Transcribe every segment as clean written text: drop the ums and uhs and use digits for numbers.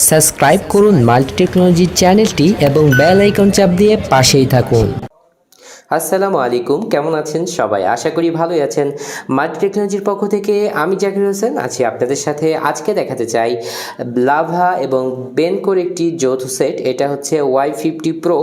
Subscribe করুন multi technology চ্যানেলটি এবং বেল আইকন চাপ দিয়ে পাশেই থাকুন। আসসালামু আলাইকুম, কেমন আছেন সবাই? আশা করি ভালোই আছেন। মাল্টি টেকনোলজির পক্ষ থেকে আমি জাকির হোসেন আছি আপনাদের সাথে। আজকে দেখাতে চাই লাভা এবং বেনকোর একটি যৌথ সেট। এটা হচ্ছে Y50 প্রো।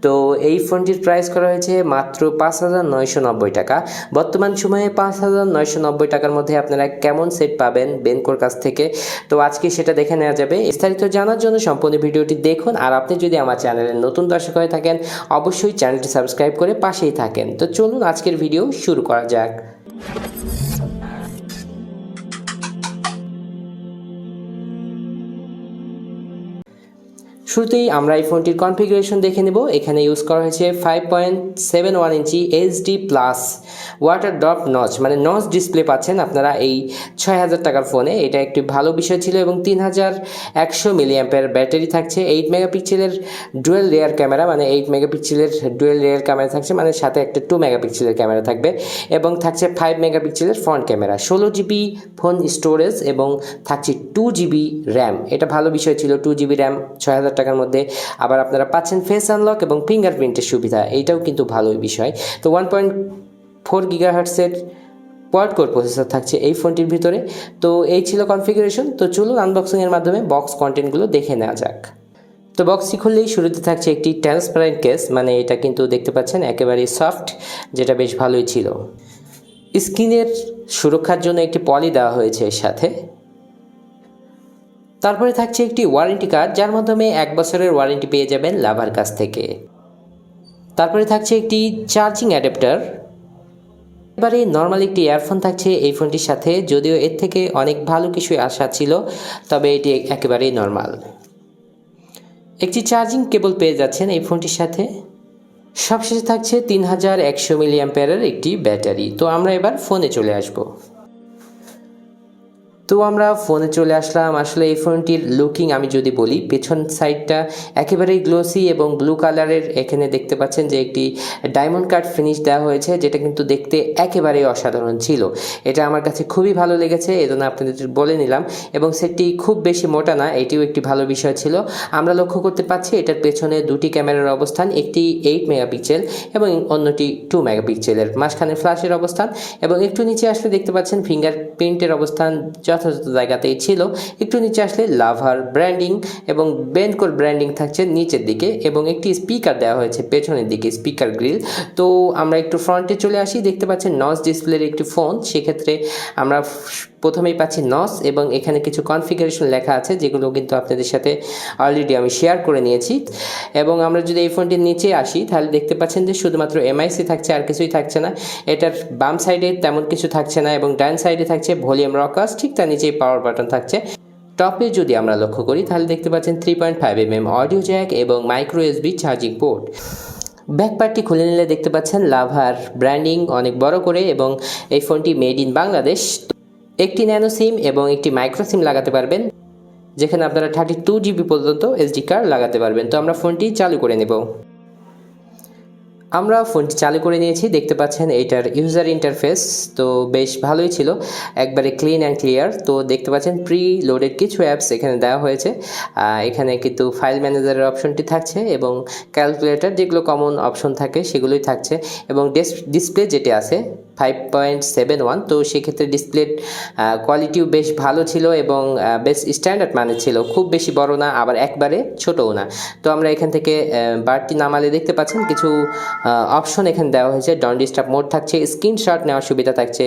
তো এই ফোনটির প্রাইস করা হয়েছে মাত্র 5,990 টাকা। বর্তমান সময়ে 5,990 টাকার মধ্যে আপনারা কেমন সেট পাবেন বেনকোর কাছ থেকে, তো আজকে সেটা দেখে নেওয়া যাবে। বিস্তারিত জানার জন্য সম্পূর্ণ ভিডিওটি দেখুন। আর আপনি যদি আমার চ্যানেলের নতুন দর্শক হয়ে থাকেন, অবশ্যই চ্যানেলটি সাবস্ক্রাইব করে পাশেই থাকেন। তো চলুন আজকের ভিডিও শুরু করা যাক। শুরুতেই আমরা এই ফোনটির কনফিগারেশন দেখে নেব। এখানে ইউজ করা হয়েছে 5.71 ইঞ্চি HD plus water drop notch, মানে নচ ডিসপ্লে পাচ্ছেন আপনারা এই 6,000 টাকার ফোনে। এটা একটি ভালো বিষয় ছিল। এবং 3100 মিলিঅ্যাম্পিয়ার ব্যাটারি থাকছে। 8 মেগাপিক্সেলের ডুয়েল রেয়ার ক্যামেরা, মানে 8 মেগাপিক্সেলের ডুয়েল রেয়ার ক্যামেরা থাকছে, মানে সাথে একটা 2 মেগাপিক্সেলের ক্যামেরা থাকবে। এবং থাকছে 5 মেগাপিক্সেলের front camera, 16 GB phone storage এবং থাকছে 2 জিবি র্যাম। এটা ভালো বিষয় ছিল, 2 জিবি র্যাম 6,000 টাকার মধ্যে। আবার আপনারা পাচ্ছেন ফেস আনলক এবং ফিঙ্গারপ্রিন্টের সুবিধা, এইটাও কিন্তু ভালোই বিষয়। তো 1.4 গিগাহার্টসের কোয়াড কোর প্রসেসর থাকছে এই ফোনটির ভিতরে। তো এই ছিল কনফিগারেশন। তো চলুন আনবক্সিংয়ের মাধ্যমে বক্স কন্টেন্টগুলো দেখে নেওয়া যাক। তো বক্সটি খুললেই শুরুতে থাকছে একটি ট্রান্সপারেন্ট কেস, মানে এটা কিন্তু দেখতে পাচ্ছেন একেবারেই সফট, যেটা বেশ ভালোই ছিল। স্ক্রিনের সুরক্ষার জন্য একটি পলি দেওয়া হয়েছে এর সাথে। তারপরে থাকছে একটি ওয়ারেন্টি কার্ড, যার মাধ্যমে 1 বছরের ওয়ারেন্টি পেয়ে যাবেন লাভার কাছ থেকে। তারপরে থাকছে একটি চার্জিং অ্যাডাপ্টার। এবারে নর্মাল একটি ইয়ারফোন থাকছে এই ফোনটির সাথে, যদিও এর থেকে অনেক ভালো কিছু আশা ছিল, তবে এটি একেবারেই নর্মাল। একটি চার্জিং কেবল পেয়ে যাচ্ছেন এই ফোনটির সাথে। সবশেষে থাকছে 3100 মিলিঅ্যাম্পিয়ারের একটি ব্যাটারি। তো আমরা এবার ফোনে চলে আসব। তো আমরা ফোনে চলে আসলাম। আসলে এই ফোনটির লুকিং আমি যদি বলি, পেছন সাইডটা একেবারেই গ্লোসি এবং ব্লু কালারের। এখানে দেখতে পাচ্ছেন যে একটি ডায়মন্ড কাট ফিনিশ দেওয়া হয়েছে, যেটা কিন্তু দেখতে একেবারেই অসাধারণ ছিল। এটা আমার কাছে খুবই ভালো লেগেছে, এজন্য আপনাদের বলে নিলাম। এবং সেটটি খুব বেশি মোটা না, এটিও একটি ভালো বিষয় ছিল। আমরা লক্ষ্য করতে পাচ্ছি এটার পেছনে দুটি ক্যামেরার অবস্থান, একটি 8 মেগাপিক্সেল এবং অন্যটি 2 মেগাপিক্সেলের, মাঝখানে ফ্ল্যাশের অবস্থান। এবং একটু নিচে আসলে দেখতে পাচ্ছেন ফিঙ্গারপ্রিন্টের অবস্থান যথাযথ জায়গাতেই ছিল। একটু নিচে আসলে লাভার ব্র্যান্ডিং এবং বেনকোর ব্র্যান্ডিং থাকছে নিচের দিকে। এবং একটি স্পিকার দেওয়া হয়েছে পেছনের দিকে, স্পিকার গ্রিল। তো আমরা একটু ফ্রন্টে চলে আসি। দেখতে পাচ্ছেন নচ ডিসপ্লের একটি ফোন, সেক্ষেত্রে আমরা প্রথমেই পাচ্ছি নচ এবং এখানে কিছু কনফিগারেশন লেখা আছে, যেগুলো কিন্তু আপনাদের সাথে অলরেডি আমি শেয়ার করে নিয়েছি। এবং আমরা যদি এই ফোনটির নিচে আসি, তাহলে দেখতে পাচ্ছেন যে শুধুমাত্র এমআইসি থাকছে, আর কিছুই থাকছে না। এটার বাম সাইডে তেমন কিছু থাকছে না এবং ডান সাইডে থাকছে ভলিউম রকাস, ঠিক তার নিচেই পাওয়ার বাটন থাকছে। টপে যদি আমরা লক্ষ্য করি, তাহলে দেখতে পাচ্ছেন 3.5mm অডিও জ্যাক এবং micro USB charging port. Back পার্টটি খুলে নিলে দেখতে পাচ্ছেন লাভার ব্র্যান্ডিং অনেক বড় করে, এবং এই ফোনটি মেড ইন বাংলাদেশ। একটি ন্যানো সিম এবং একটি মাইক্রো সিম লাগাতে পারবেন, যেখানে আপনারা 32 জিবি পর্যন্ত এসডি কার্ড লাগাতে পারবেন। তো আমরা ফোনটি চালু করে নেব। আমরা ফোনটি চালু করে নিয়েছি। দেখতে পাচ্ছেন এইটার ইউজার ইন্টারফেস তো বেশ ভালোই ছিল, একবারে ক্লিন অ্যান্ড ক্লিয়ার। তো দেখতে পাচ্ছেন প্রি লোডেড কিছু অ্যাপস এখানে দেওয়া হয়েছে। এখানে কিন্তু ফাইল ম্যানেজারের অপশনটি থাকছে এবং ক্যালকুলেটর, যেগুলো কমন অপশন থাকে সেগুলোই থাকছে। এবং ডিসপ্লে যেটি আছে 5.71, তো সেক্ষেত্রে ডিসপ্লের কোয়ালিটিও বেশ ভালো ছিল এবং বেশ স্ট্যান্ডার্ড মানের ছিল, খুব বেশি বড় না আবার একবারে ছোটও না। তো আমরা এখান থেকে বারটি নামালে দেখতে পাচ্ছেন কিছু অপশন এখানে দেওয়া হয়েছে। ডন্ট ডিস্টার্ব মোড থাকছে, স্ক্রিনশট নেওয়ার সুবিধা থাকছে,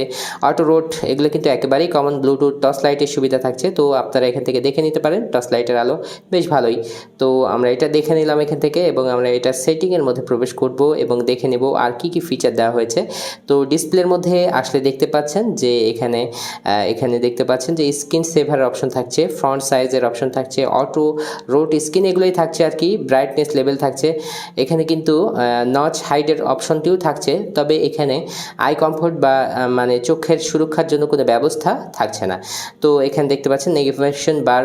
অটো রোড, এগুলো কিন্তু একেবারেই কমন। ব্লুটুথ, টর্চ লাইটের সুবিধা থাকছে। তো আপনারা এখান থেকে দেখে নিতে পারেন, টর্চ লাইটের আলো বেশ ভালোই। তো আমরা এটা দেখে নিলাম এখান থেকে, এবং আমরা এটা সেটিংয়ের মধ্যে প্রবেশ করব এবং দেখে নেব আর কি কি ফিচার দেওয়া হয়েছে। তো ডিসপ্লের মধ্যে আসলে দেখতে পাচ্ছেন যে এখানে দেখতে পাচ্ছেন যে স্ক্রিন সেভারের অপশন থাকছে, ফ্রন্ট সাইজের অপশন থাকছে, অটো রোট স্ক্রিন এগুলোই থাকছে আর কি। ব্রাইটনেস লেভেল থাকছে। এখানে কিন্তু নচ হাইডের অপশনটিও থাকছে, তবে এখানে আই কমফোর্ট বা মানে চোখের সুরক্ষার জন্য কোনো ব্যবস্থা থাকছে না। তো এখানে দেখতে পাচ্ছেন নেভিগেশন বার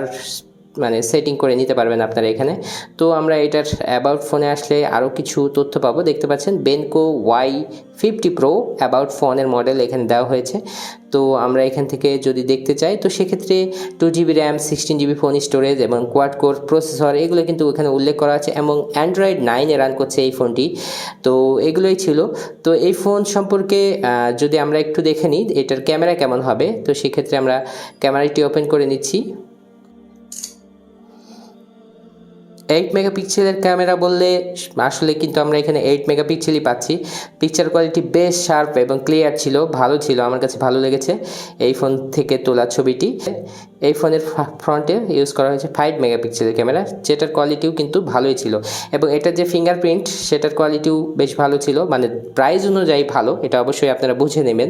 মানে সেটিং করে নিতে পারবেন আপনারা এখানে। তো আমরা এটার অ্যাবাউট ফোনে আসলে আরও কিছু তথ্য পাবো। দেখতে পাচ্ছেন বেনকো Y50 প্রো অ্যাবাউট ফোনের মডেল এখানে দেওয়া হয়েছে। তো আমরা এখান থেকে যদি দেখতে চাই তো সেক্ষেত্রে 2GB RAM, 16GB phone storage এবং কোয়াড কোর প্রসেসর এগুলো কিন্তু এখানে উল্লেখ করা আছে এবং অ্যান্ড্রয়েড 9-এ রান করছে এই ফোনটি। তো এগুলোই ছিল। তো এই ফোন সম্পর্কে যদি আমরা একটু দেখে নিই এটার ক্যামেরা কেমন হবে, তো সেক্ষেত্রে আমরা ক্যামেরাটি ওপেন করে নিচ্ছি। 8 মেগাপিক্সেলের ক্যামেরা বললে আসলে কিন্তু আমরা এখানে 8 মেগাপিক্সেলই পাচ্ছি। পিকচার কোয়ালিটি বেশ শার্প এবং ক্লিয়ার ছিল, ভালো ছিল, আমার কাছে ভালো লেগেছে এই ফোন থেকে তোলা ছবিটি। এই ফোনের ফ্রন্টে ইউজ করা হয়েছে 5 মেগাপিক্সেলের ক্যামেরা, যেটার কোয়ালিটিও কিন্তু ভালোই ছিল এবং এটার যে ফিঙ্গারপ্রিন্ট সেটার কোয়ালিটিও বেশ ভালো ছিল, মানে প্রাইস অনুযায়ী ভালো, এটা অবশ্যই আপনারা বুঝে নেবেন।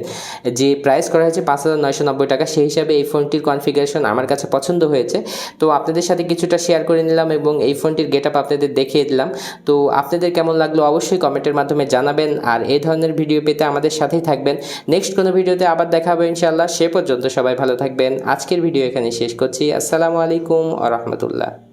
যে প্রাইস করা হয়েছে 5,990 টাকা, সেই হিসাবে এই ফোনটির কনফিগারেশন আমার কাছে পছন্দ হয়েছে। তো আপনাদের সাথে কিছুটা শেয়ার করে নিলাম এবং এই ফোনটির গেটআপ আপনাদের দেখিয়ে দিলাম। তো আপনাদের কেমন লাগলো অবশ্যই কমেন্টের মাধ্যমে জানাবেন, আর এই ধরনের ভিডিও পেতে আমাদের সাথেই থাকবেন। নেক্সট কোনো ভিডিওতে আবার দেখা হবে ইনশাআল্লাহ। সে পর্যন্ত সবাই ভালো থাকবেন। আজকের ভিডিও এখানে শেষ করছি। আসসালামু আলাইকুম ওয়া রাহমাতুল্লাহ।